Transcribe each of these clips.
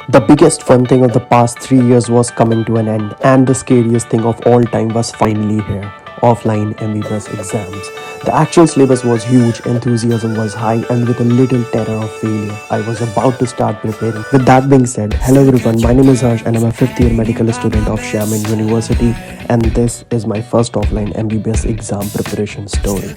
The biggest fun thing of the past 3 years was coming to an end, and the scariest thing of all time was finally here: offline MBBS exams. The actual syllabus was huge, enthusiasm was high, and with a little terror of failure, I was about to start preparing. With that being said, hello everyone, my name is Harsh, and I'm a fifth year medical student of Xiamen University, and this is my first offline MBBS exam preparation story.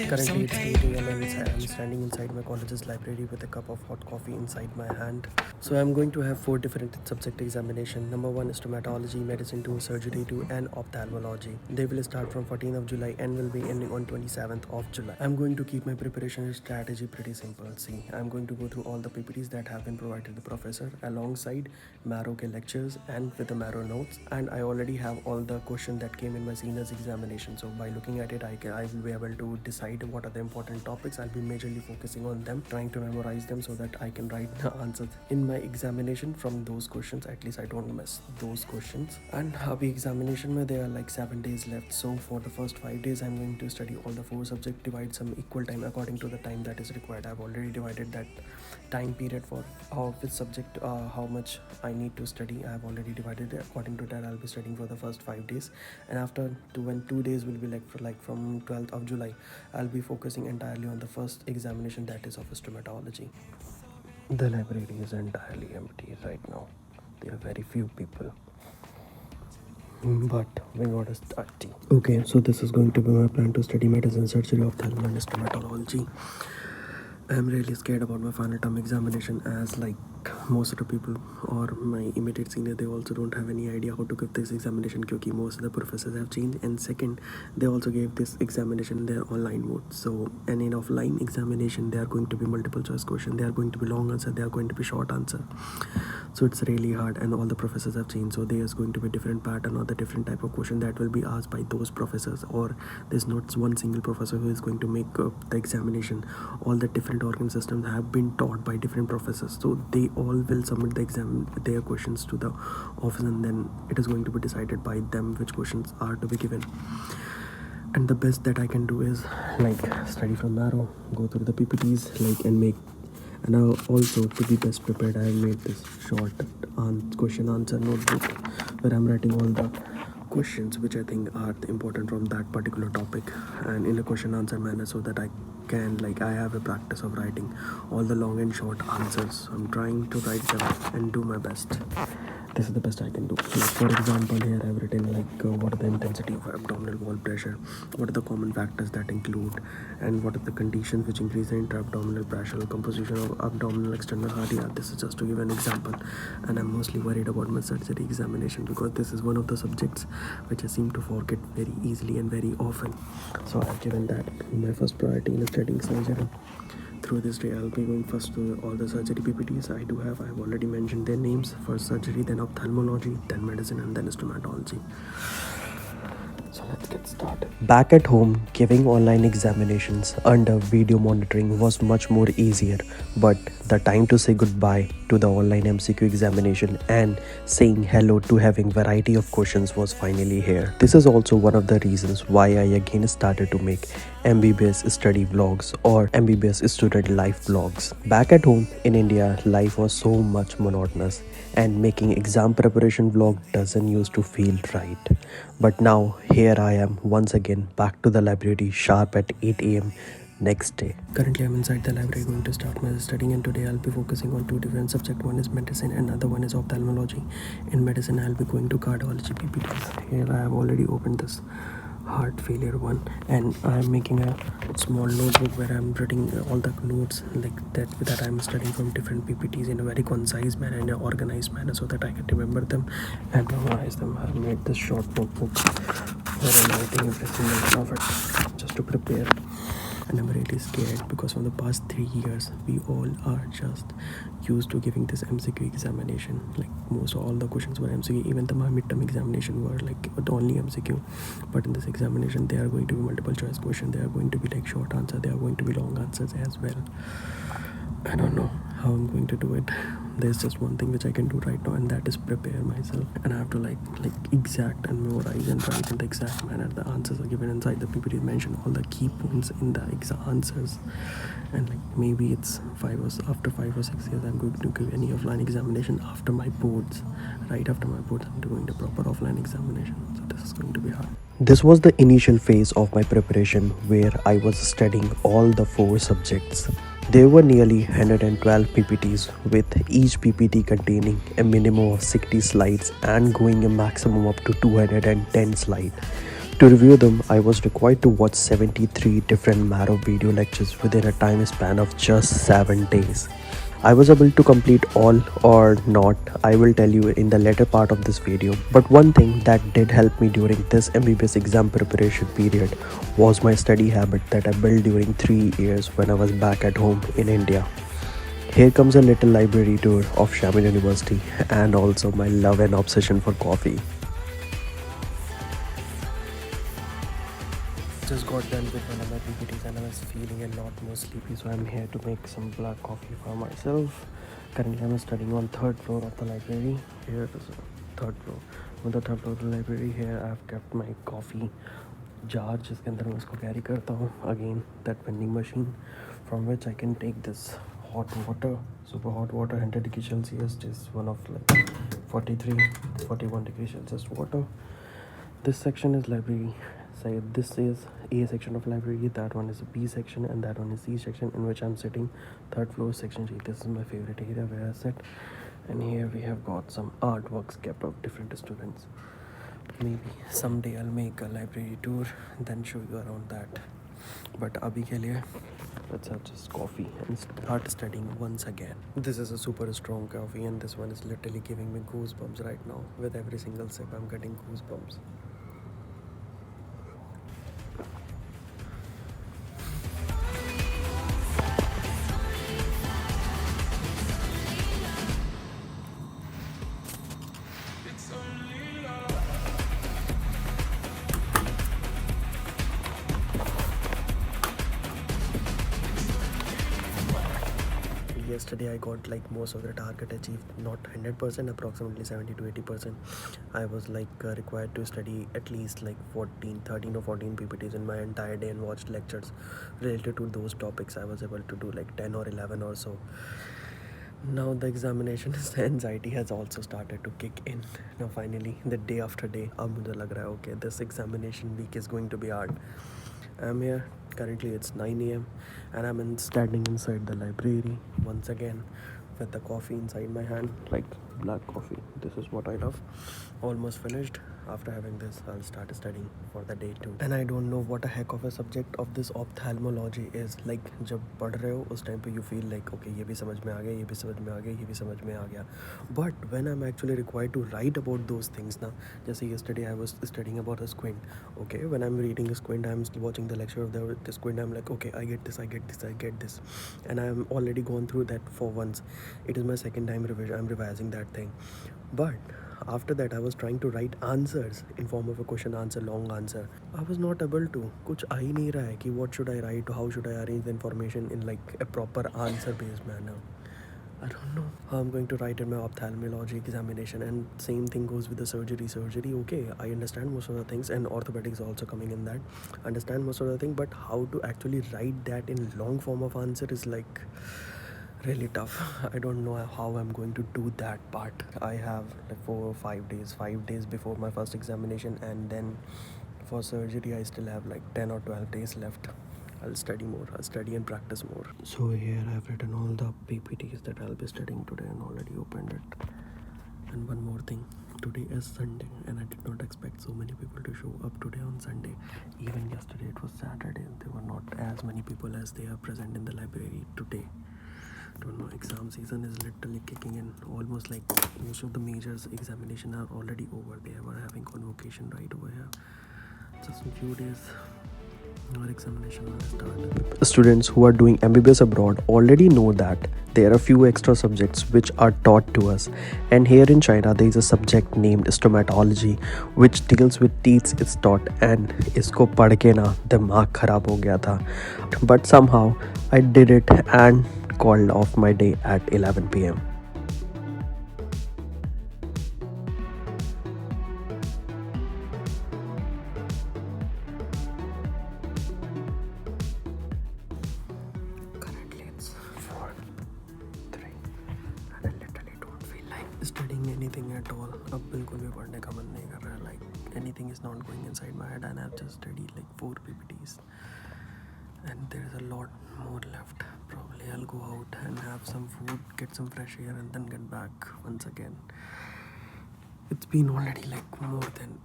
Currently, it's 8 a.m. and I'm standing inside my college's library with a cup of hot coffee inside my hand. So I'm going to have four different subject examination. Number one is stomatology, medicine 2, surgery 2, and ophthalmology. They will start from 14th of July and will be ending on 27th of July. I'm going to keep my preparation strategy pretty simple. See, I'm going to go through all the PPTs that have been provided to the professor alongside Marrow ke lectures and with the Marrow notes. And I already have all the questions that came in my seniors examination. So by looking at it, I will be able to decide what are the important topics. I'll be majorly focusing on them, trying to memorize them so that I can write the answers in my examination from those questions. At least I don't miss those questions. And अभी examination में there are like 7 days left. So for the first 5 days I'm going to study all the four subjects, divide some equal time according to the time that is required. I've already divided that time period for which subject how much I need to study. I have already divided it. According to that, I'll be studying for the first 5 days, and after when 2 days will be like from 12th of July, I'll be focusing entirely on the first examination, that is of stomatology. The library is entirely empty right now. There are very few people. But we gotta start. Okay, so this is going to be my plan to study medicine, surgery, ophthalmology, and stomatology. I'm really scared about my final term examination, as like most of the people or my immediate senior, they also don't have any idea how to give this examination because most of the professors have changed, and second, they also gave this examination in their online mode. So and in offline examination there are going to be multiple choice question, there are going to be long answer, there are going to be short answer. So it's really hard, and all the professors have changed, so there's going to be different pattern or the different type of question that will be asked by those professors, or there's not one single professor who is going to make the examination. All the different organ systems have been taught by different professors, so they all will submit the exam their questions to the office, and then it is going to be decided by them which questions are to be given. And the best that I can do is like study from Marrow, go through the PPTs like and make. And also to be best prepared, I have made this short question answer notebook where I'm writing all the questions which I think are important from that particular topic, and in a question answer manner, so that I have a practice of writing all the long and short answers. So I'm trying to write them and do my best. This is the best I can do. Like for example, here I've written like what are the intensity of abdominal wall pressure, what are the common factors that include, and what are the conditions which increase the intra-abdominal pressure, composition of abdominal external heart. Yeah, this is just to give an example. And I'm mostly worried about my surgery examination because this is one of the subjects which I seem to forget very easily and very often. So I've given that my first priority in studying surgery. Through this day, I'll be going first to all the surgery PPTs I've already mentioned their names. First surgery, then ophthalmology, then medicine, and then stomatology. So let's get started. Back at home, giving online examinations under video monitoring was much more easier, but the time to say goodbye to the online MCQ examination and saying hello to having variety of questions was finally here. This is also one of the reasons why I again started to make MBBS study vlogs or MBBS student life vlogs. Back at home in India, life was so much monotonous, and making exam preparation vlog doesn't used to feel right. But now here I am once again back to the library sharp at 8 a.m. next day. Currently I'm inside the library going to start my studying, and today I'll be focusing on two different subjects. One is medicine and another one is ophthalmology. In medicine I'll be going to cardiology PPTs. Here I have already opened this heart failure one, and I'm making a small notebook where I'm writing all the notes like that I'm studying from different PPTs in a very concise manner, in an organized manner, so that I can remember them and memorize them. I've made this short notebook where I'm writing every single of it just to prepare. And I'm really scared because from the past 3 years we all are just used to giving this MCQ examination. Like most all the questions were MCQ, even the my midterm examination were like only MCQ. But in this examination there are going to be multiple choice questions, there are going to be like short answer, there are going to be long answers as well. I don't know how I'm going to do it. there's just one thing which I can do right now, and that is prepare myself. And I have to like exact and memorize and write in the exact manner the answers are given inside the PPT. Mention all the key points in the answers. And like maybe it's after 5 or 6 years I'm going to give any offline examination after my boards. Right after my boards I'm doing the proper offline examination, so this is going to be hard. This was the initial phase of my preparation where I was studying all the 4 subjects. There were nearly 112 PPTs, with each PPT containing a minimum of 60 slides and going a maximum up to 210 slides. To review them, I was required to watch 73 different Marrow video lectures within a time span of just 7 days. I was able to complete all or not, I will tell you in the later part of this video. But one thing that did help me during this MBBS exam preparation period was my study habit that I built during 3 years when I was back at home in India. Here comes a little library tour of Xiamen University and also my love and obsession for coffee. Just got done with one of my PPTs and I was feeling a lot more sleepy, so I'm here to make some black coffee for myself. Currently I'm studying on 3rd floor of the library. Here is the 3rd floor. On the 3rd floor of the library, here I've kept my coffee jar जिसके अंदर मैं उसको carry करता हूँ. Again that vending machine from which I can take this hot water, super hot water, 100 degrees Celsius, is one of like 41 degrees Celsius water. This section is library. So this is A section of library, that one is B section, and that one is C section in which I'm sitting. 3rd floor, section G. This is my favorite area where I sit. And here we have got some artworks kept of different students. Maybe someday I'll make a library tour, then show you around that. But abhi ke liye, let's have just coffee and start studying once again. This is a super strong coffee and this one is literally giving me goosebumps right now. With every single sip I'm getting goosebumps. Yesterday I got like most of the target achieved, not 100%, approximately 70 to 80%. I was like required to study at least like 13 or 14 PPTs in my entire day and watched lectures related to those topics. I was able to do like 10 or 11 or so. Now the examination anxiety has also started to kick in. Now finally, the day after day, अब मुझे लग रहा है okay, this examination week is going to be hard. I'm here. Currently it's 9 a.m. and I'm standing inside the library once again with the coffee inside my hand, like black coffee. This is what I love. Almost finished. After having this, I'll start studying for the day 2. And I don't know what a heck of a subject of this ophthalmology is. Like जब पढ़ रहे हो उस time पे you feel like okay ये भी समझ में आ गया, ये भी समझ में आ गया, ये भी समझ में आ गया. But when I'm actually required to write about those things ना, जैसे yesterday I was studying about the squint. Okay, when I'm reading the squint, I'm watching the lecture of the squint. I'm like okay, I get this, and I'm already gone through that for once. It is my second time revision. I'm revising that thing, but after that I was trying to write answers in form of a question answer, long answer. I was not able to. कुछ आ ही नहीं रहा है कि what should I write, how should I arrange the information in like a proper answer based manner. I don't know how I'm going to write in my ophthalmology examination, and same thing goes with the surgery. Okay, I understand most of the things, and orthopedics also coming in that. Understand most of the thing, but how to actually write that in long form of answer is like really tough. I don't know how I'm going to do that part. I have like 4 or 5 days, 5 days before my first examination, and then for surgery I still have like 10 or 12 days left. I'll study more, I'll study and practice more. So here I've written all the PPTs that I'll be studying today and already opened it. And one more thing, today is Sunday and I did not expect so many people to show up today on Sunday. Even yesterday it was Saturday, there were not as many people as they are present in the library today. Don't know, exam season is literally kicking in. Almost like most of the majors examination are already over. They were having convocation right over here. Just in few days our examination will start. Students who are doing MBBS abroad already know that there are few extra subjects which are taught to us, and here in China there is a subject named stomatology which deals with teeth. It's taught, and isko पढ़ के ना दिमाग खराब हो गया था. But somehow I did it and called off my day at 11 p.m. studying anything at all. अब बिल्कुल भी पढ़ने का मन नहीं कर रहा है. Like anything is not going inside my head, and I've just studied like 4 PPTs, and there's a lot more left. Probably I'll go out and have some food, get some fresh air, and then get back once again. It's been already like more than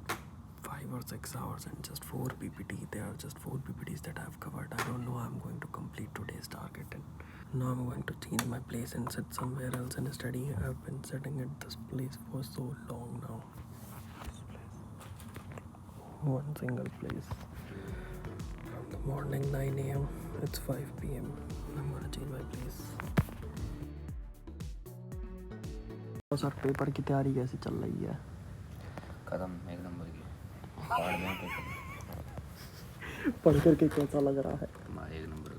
5 or 6 hours and just 4 PPT. There are just 4 PPTs that I've covered. I don't know how I'm going to complete today's target, and now I'm going to change my place and sit somewhere else and study. I've been sitting at this place for so long now. One single place. From the morning 9 a.m. it's 5 p.m. I'm gonna change my place. तो sir paper की तैयारी कैसी चल रही है? खत्म एक number की पढ़ में पेपर पढ़ करके कैसा लग रहा है? एक नंबर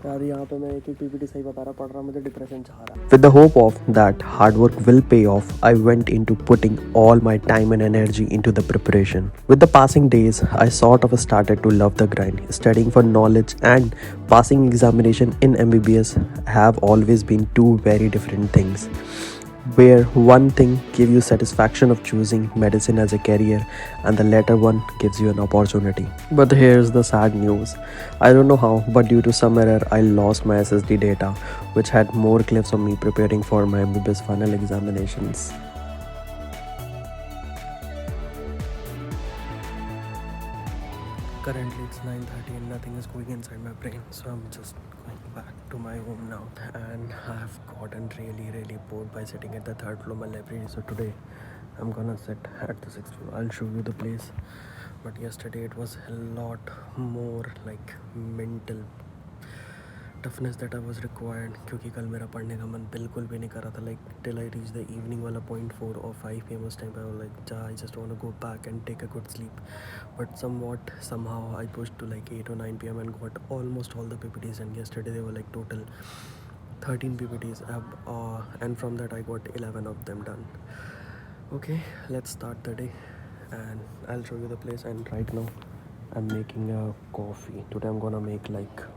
यार यहाँ पे मैं एक पीपीटी सही बता रहा पढ़ रहा मुझे डिप्रेशन चाह रहा है. With the hope of that hard work will pay off, I went into putting all my time and energy into the preparation. With the passing days, I sort of started to love the grind. Studying for knowledge and passing examination in MBBS have always been two very different things, where one thing gives you satisfaction of choosing medicine as a career and the latter one gives you an opportunity. But here's the sad news. I don't know how, but due to some error I lost my SSD data, which had more clips of me preparing for my MBBS final examinations. Currently it's 9:30 and nothing is going inside my brain, so I'm just going back to my home now, and I've gotten really bored by sitting at the 3rd floor of my library. So today I'm gonna sit at the 6th floor. I'll show you the place, but yesterday it was a lot more like mental toughness that I was required, क्योंकि कल मेरा पढ़ने का मन बिल्कुल भी नहीं कर रहा था. Like till I reached the evening वाला 0.4 or 5 p.m. उस time पे I was like I just want to go back and take a good sleep, but somehow I pushed to like 8 or 9 p.m. and got almost all the PPTs, and yesterday they were like total 13 PPTs, and from that I got 11 of them done. Okay, let's start the day and I'll show you the place. And right now I'm making a coffee. Today I'm gonna make like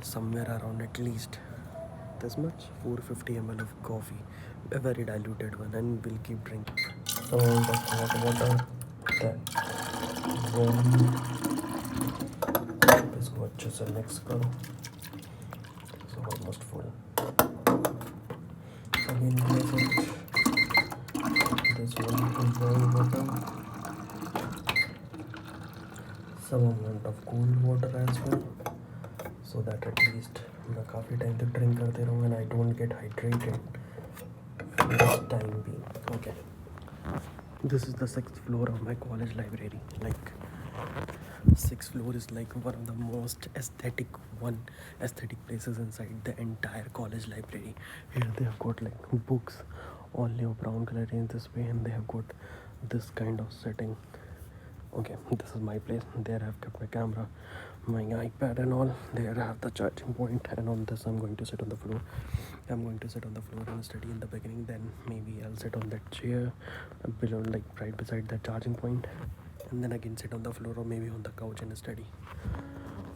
somewhere around at least this much, 450 ml of coffee, a very diluted one, and we'll keep drinking. Some amount of hot water, then warm. इसको अच्छे से mix करो. It's almost full. Again place it. This one in boiling water. Some amount of cool water as well, so that at least मैं काफ़ी time तक drink करते रहूँ and I don't get hydrated for this time being. Okay, this is the 6th floor of my college library. Like 6th floor is like one of the most aesthetic places inside the entire college library. Here they have got like books only of brown color in this way, and they have got this kind of setting. Okay, this is my place. There I have kept my camera, my iPad and all. There I have the charging point, and on this I'm going to sit on the floor. I'm going to sit on the floor and study in the beginning, then maybe I'll sit on that chair below, like right beside the charging point, and then again sit on the floor or maybe on the couch and study.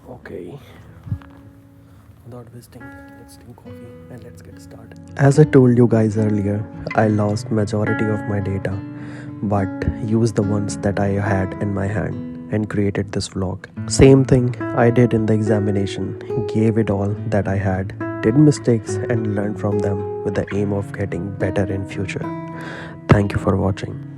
Okay, without wasting, let's drink coffee and let's get started. As I told you guys earlier, I lost majority of my data, but used the ones that I had in my hand and created this vlog. Same thing I did in the examination, gave it all that I had, did mistakes and learned from them with the aim of getting better in future. Thank you for watching.